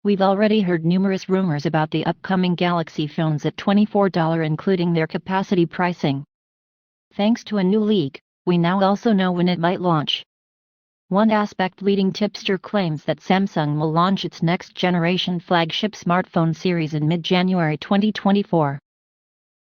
We've already heard numerous rumors about the upcoming Galaxy phones at $24, including their capacity pricing. Thanks to a new leak, we now also know when it might launch. One aspect leading tipster claims that Samsung will launch its next-generation flagship smartphone series in mid-January 2024.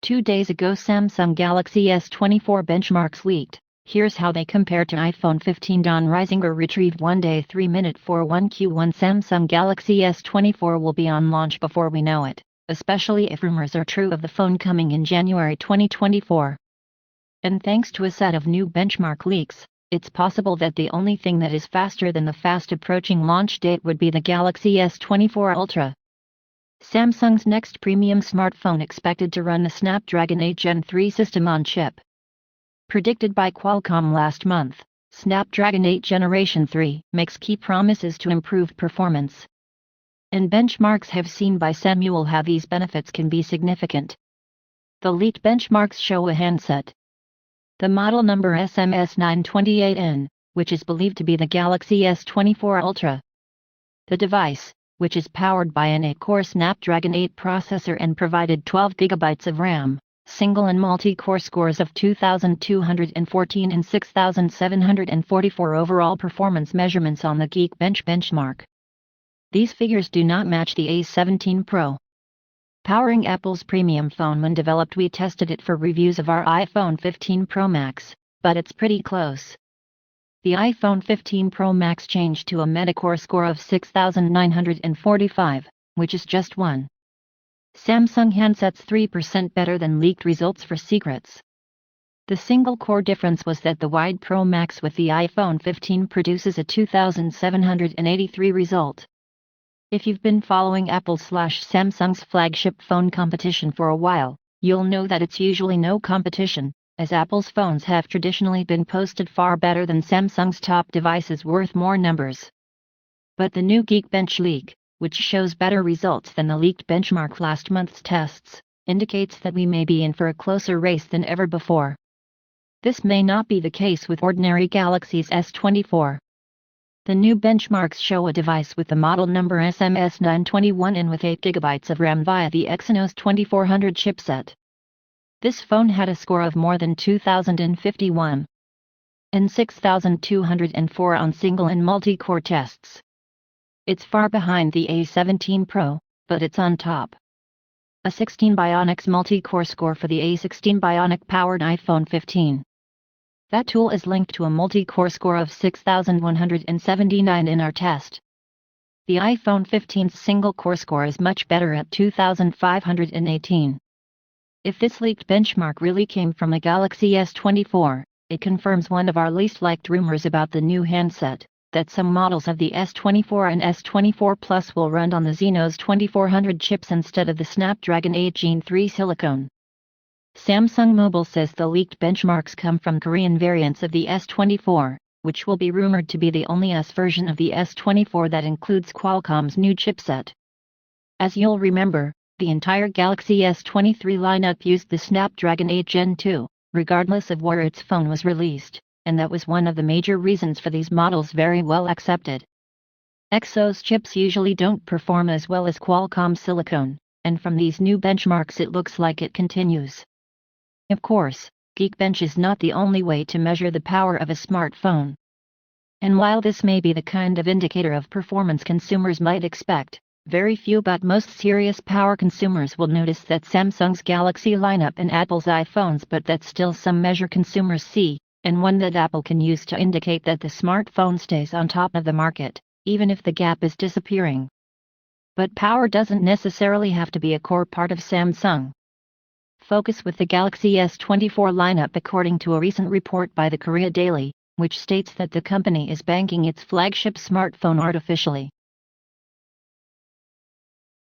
2 days ago Samsung Galaxy S24 benchmarks leaked. Here's how they compare to iPhone 15. Don Risinger retrieved 1 day 3-minute 41Q1 Samsung Galaxy S24 will be on launch before we know it, especially if rumors are true of the phone coming in January 2024. And thanks to a set of new benchmark leaks, it's possible that the only thing that is faster than the fast-approaching launch date would be the Galaxy S24 Ultra. Samsung's next premium smartphone expected to run the Snapdragon 8 Gen 3 system on chip. Predicted by Qualcomm last month, Snapdragon 8 Generation 3 makes key promises to improve performance. And benchmarks have seen by Samuel how these benefits can be significant. The leaked benchmarks show a handset. The model number SMS928N, which is believed to be the Galaxy S24 Ultra. The device, which is powered by an 8-core Snapdragon 8 processor and provided 12 GB of RAM. Single and multi-core scores of 2,214 and 6,744 overall performance measurements on the Geekbench benchmark. These figures do not match the A17 Pro. Powering Apple's premium phone when developed, we tested it for reviews of our iPhone 15 Pro Max, but it's pretty close. The iPhone 15 Pro Max changed to a Metacore score of 6,945, which is just 1. Samsung handsets 3% better than leaked results for secrets. The single core difference was that the wide Pro Max with the iPhone 15 produces a 2,783 result. If you've been following Apple/Samsung's flagship phone competition for a while, you'll know that it's usually no competition, as Apple's phones have traditionally been posted far better than Samsung's top devices worth more numbers. But the new Geekbench leak, which shows better results than the leaked benchmark last month's tests, indicates that we may be in for a closer race than ever before. This may not be the case with ordinary Galaxy's S24. The new benchmarks show a device with the model number SMS921N with 8 GB of RAM via the Exynos 2400 chipset. This phone had a score of more than 2,051 and 6,204 on single and multi-core tests. It's far behind the A17 Pro, but it's on top. A 16 Bionics multi-core score for the A16 Bionic-powered iPhone 15. That tool is linked to a multi-core score of 6,179 in our test. The iPhone 15's single-core score is much better at 2,518. If this leaked benchmark really came from a Galaxy S24, it confirms one of our least liked rumors about the new handset, that some models of the S24 and S24 Plus will run on the Exynos 2400 chips instead of the Snapdragon 8 Gen 3 silicone. Samsung Mobile says the leaked benchmarks come from Korean variants of the S24, which will be rumored to be the only S version of the S24 that includes Qualcomm's new chipset. As you'll remember, the entire Galaxy S23 lineup used the Snapdragon 8 Gen 2, regardless of where its phone was released, and that was one of the major reasons for these models very well accepted. Exynos chips usually don't perform as well as Qualcomm silicone, and from these new benchmarks it looks like it continues. Of course, Geekbench is not the only way to measure the power of a smartphone. And while this may be the kind of indicator of performance consumers might expect, very few but most serious power consumers will notice that Samsung's Galaxy lineup and Apple's iPhones, but that's still some measure consumers see, and one that Apple can use to indicate that the smartphone stays on top of the market, even if the gap is disappearing. But power doesn't necessarily have to be a core part of Samsung. Focus with the Galaxy S24 lineup according to a recent report by the Korea Daily, which states that the company is banking its flagship smartphone artificially.